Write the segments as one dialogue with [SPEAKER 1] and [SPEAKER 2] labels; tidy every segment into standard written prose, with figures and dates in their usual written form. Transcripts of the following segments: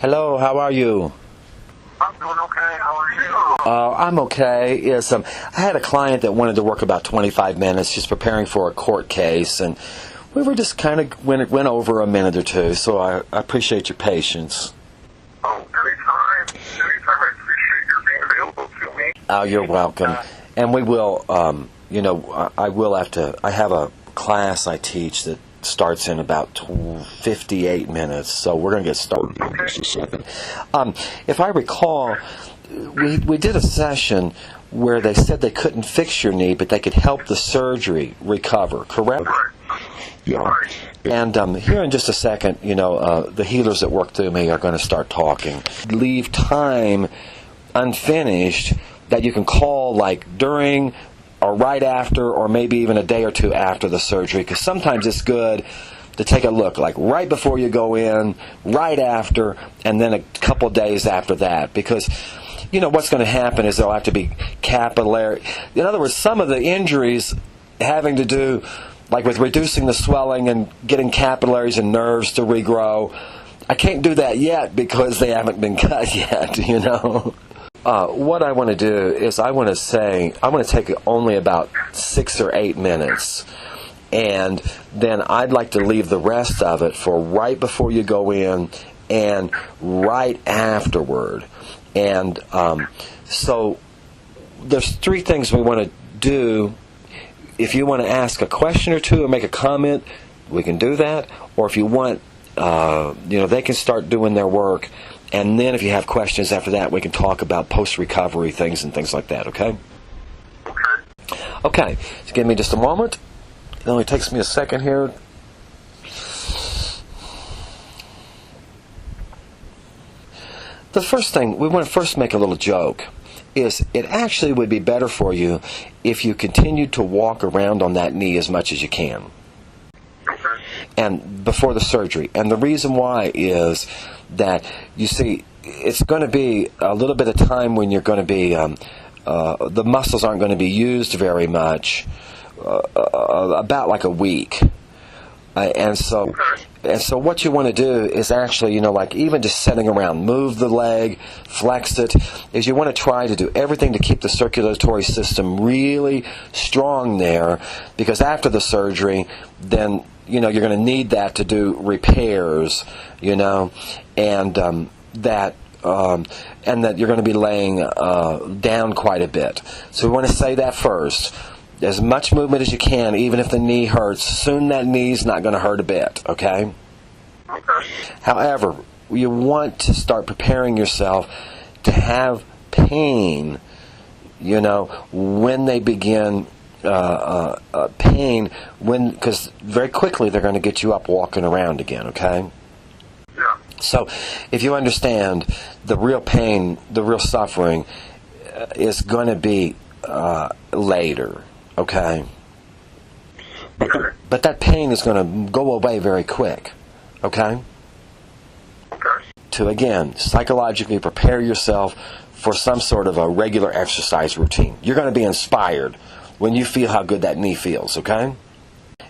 [SPEAKER 1] Hello, how are you?
[SPEAKER 2] I'm doing okay. How are you?
[SPEAKER 1] I'm okay. Yes, I had a client that wanted to work about 25 minutes. She's preparing for a court case, and we were just kind of went over a minute or two, so I appreciate your patience.
[SPEAKER 2] Oh, anytime. Anytime. I appreciate your being available to me.
[SPEAKER 1] Oh, you're welcome. And we will, I have a class I teach that starts in about 58 minutes, so we're going to get started in just a second. If I recall, we did a session where they said they couldn't fix your knee, but they could help the surgery recover, correct?
[SPEAKER 2] Right.
[SPEAKER 1] Yeah.
[SPEAKER 2] Right.
[SPEAKER 1] And here in just a second, the healers that work through me are going to start talking. Leave time unfinished that you can call like during or right after, or maybe even a day or two after the surgery, because sometimes it's good to take a look, like right before you go in, right after, and then a couple days after that, because what's going to happen is there'll have to be capillary. In other words, some of the injuries having to do, like with reducing the swelling and getting capillaries and nerves to regrow, I can't do that yet because they haven't been cut yet, What I want to do is I want to take only about 6 or 8 minutes, and then I'd like to leave the rest of it for right before you go in and right afterward. And so there's 3 things we want to do. If you want to ask a question or two or make a comment, we can do that. Or if you want, they can start doing their work. And then if you have questions after that, we can talk about post-recovery things and things like that, okay? Okay, so give me just a moment. It only takes me a second here. The first thing, we want to first make a little joke, is it actually would be better for you if you continued to walk around on that knee as much as you can. And before the surgery. And the reason why is that, you see, it's going to be a little bit of time when you're going to be, the muscles aren't going to be used very much, about like a week. And so what you want to do is actually, like even just sitting around, move the leg, flex it, is you want to try to do everything to keep the circulatory system really strong there, because after the surgery, then, you're going to need that to do repairs, and that you're going to be laying down quite a bit. So we want to say that first. As much movement as you can, even if the knee hurts. Soon that knee's not going to hurt a bit, okay? However, you want to start preparing yourself to have pain, when they begin pain, because very quickly they're going to get you up walking around again, okay?
[SPEAKER 2] Yeah.
[SPEAKER 1] So if you understand, the real pain, the real suffering is going to be later, okay? But that pain is going to go away very quick, okay?
[SPEAKER 2] Okay.
[SPEAKER 1] To, again, psychologically prepare yourself for some sort of a regular exercise routine. You're going to be inspired when you feel how good that knee feels, okay?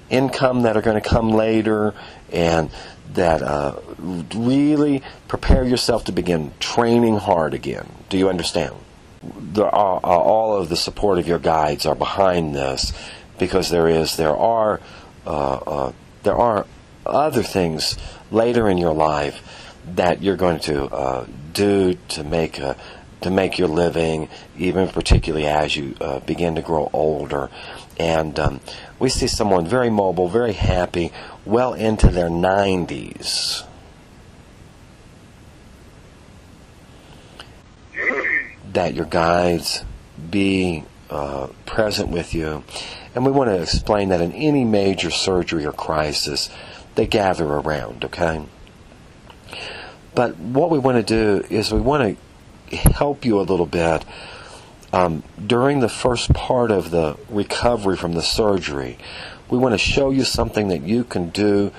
[SPEAKER 1] Income that are going to come later, and that really prepare yourself to begin training hard again. Do you understand? All of the support of your guides are behind this, because there are other things later in your life that you're going to do to make your living, even particularly as you begin to grow older. And we see someone very mobile, very happy, well into their 90s. That your guides be present with you. And we want to explain that in any major surgery or crisis, they gather around, okay? But what we want to do is we want to help you a little bit during the first part of the recovery from the surgery. We want to show you something that you can do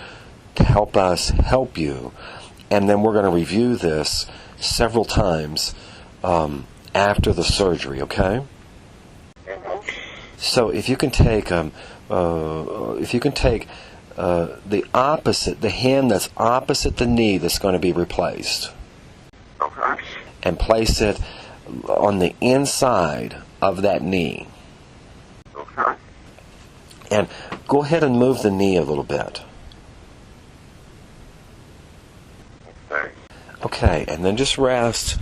[SPEAKER 1] to help us help you, and then we're going to review this several times after the surgery, okay? So if you can take the hand that's opposite the knee that's going to be replaced,
[SPEAKER 2] Okay.
[SPEAKER 1] and place it on the inside of that knee.
[SPEAKER 2] Okay.
[SPEAKER 1] And go ahead and move the knee a little bit.
[SPEAKER 2] Okay.
[SPEAKER 1] Okay, and then just rest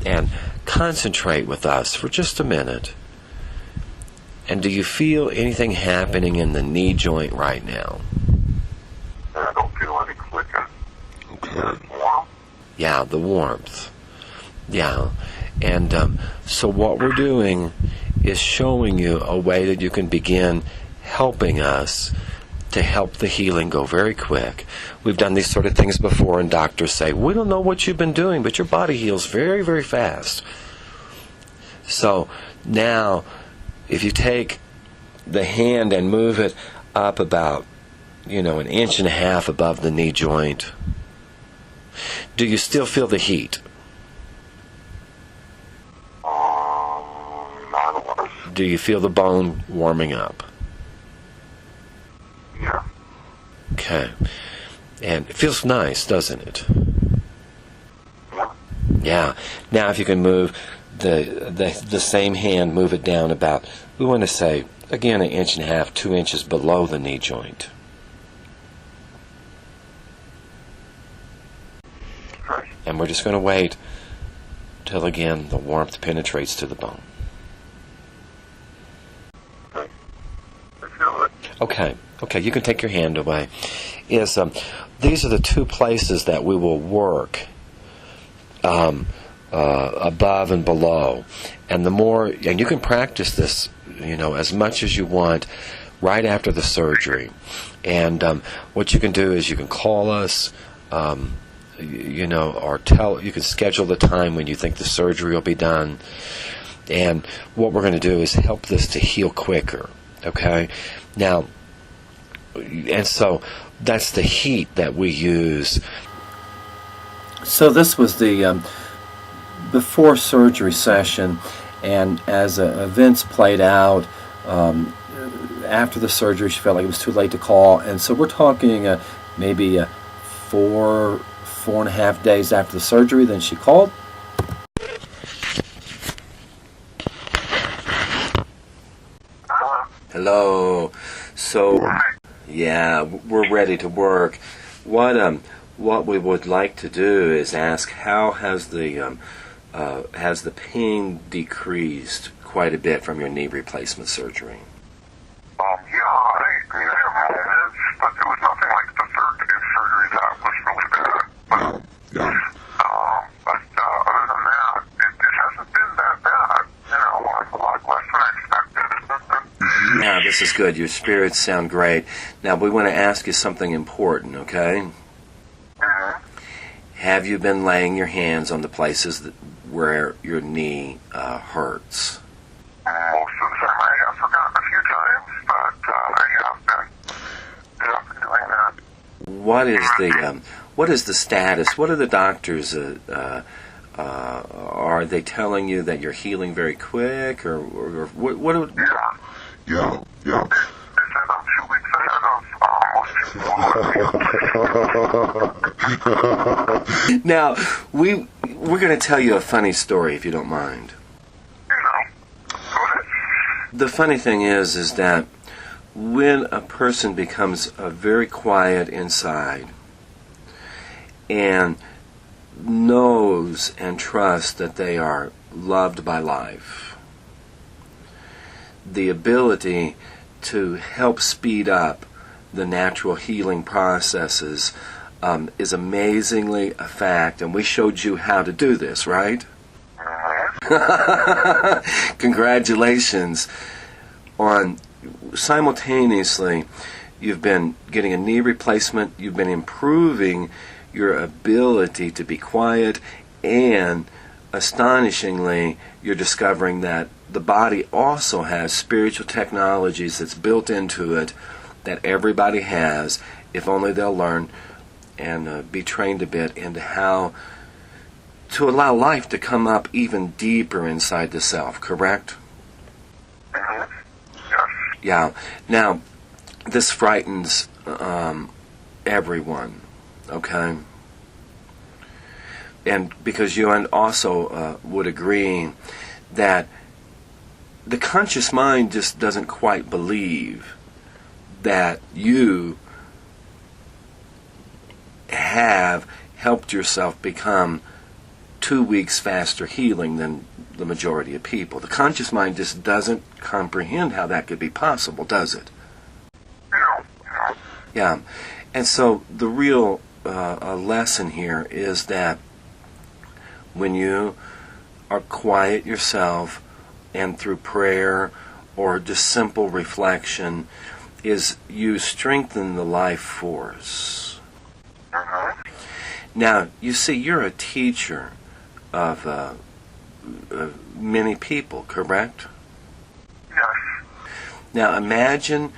[SPEAKER 1] and concentrate with us for just a minute. And do you feel anything happening in the knee joint right now?
[SPEAKER 2] I don't feel any clicking.
[SPEAKER 1] Okay.
[SPEAKER 2] It's warm.
[SPEAKER 1] Yeah, the warmth. Yeah. And so what we're doing is showing you a way that you can begin helping us to help the healing go very quick. We've done these sort of things before, and doctors say, we don't know what you've been doing, but your body heals very, very fast. So now, if you take the hand and move it up about, 1.5 inches above the knee joint, do you still feel the heat?
[SPEAKER 2] Not a lot.
[SPEAKER 1] Do you feel the bone warming up?
[SPEAKER 2] Yeah.
[SPEAKER 1] Okay. And it feels nice, doesn't it?
[SPEAKER 2] Yeah.
[SPEAKER 1] Yeah. Now if you can move the same hand, move it down about, we want to say, again, 1.5 inches, 2 inches below the knee joint.
[SPEAKER 2] Okay.
[SPEAKER 1] And we're just going to wait till, again, the warmth penetrates to the bone.
[SPEAKER 2] Okay. I feel it.
[SPEAKER 1] Okay, you can take your hand away. These are the two places that we will work above and below. And and you can practice this, as much as you want right after the surgery. And what you can do is you can call us, or you can schedule the time when you think the surgery will be done. And what we're going to do is help this to heal quicker. Okay? Now, and so that's the heat that we use. So this was the before surgery session, and as events played out, after the surgery she felt like it was too late to call, and so we're talking maybe 4.5 days after the surgery, then she called. Hello. So, yeah, we're ready to work. What we would like to do is ask, how has the pain decreased quite a bit from your knee replacement surgery?
[SPEAKER 2] I have moments, but it was nothing like the third day surgery that was really bad.
[SPEAKER 3] Yeah.
[SPEAKER 2] But other than that, it hasn't been that bad. A lot less than I expected.
[SPEAKER 1] Now, this is good. Your spirits sound great. Now, we want to ask you something important, okay? Have you been laying your hands on the places where your knee hurts?
[SPEAKER 2] Most of the time I have forgotten a few times, but I have been doing that.
[SPEAKER 1] What is the status? What are the doctors? Are they telling you that you're healing very quick, or what?
[SPEAKER 2] Yeah. They said I'm 2 weeks ahead of most people.
[SPEAKER 1] Now, we're going to tell you a funny story, if you don't mind.
[SPEAKER 2] Go ahead.
[SPEAKER 1] The funny thing is that when a person becomes very quiet inside and knows and trusts that they are loved by life, the ability to help speed up the natural healing processes is amazingly a fact, and we showed you how to do this, right? Congratulations on simultaneously you've been getting a knee replacement, you've been improving your ability to be quiet, and astonishingly you're discovering that the body also has spiritual technologies that's built into it that everybody has, if only they'll learn and be trained a bit into how to allow life to come up even deeper inside the self, correct?
[SPEAKER 2] Yes.
[SPEAKER 1] Yeah. Now, this frightens everyone, okay? and because you also would agree that the conscious mind just doesn't quite believe that you have helped yourself become 2 weeks faster healing than the majority of people. The conscious mind just doesn't comprehend how that could be possible, does it?
[SPEAKER 2] No.
[SPEAKER 1] Yeah. And so the real lesson here is that when you are quiet yourself and through prayer or just simple reflection, is you strengthen the life force. Now, you see, you're a teacher of many people, correct?
[SPEAKER 2] Yes.
[SPEAKER 1] Now, imagine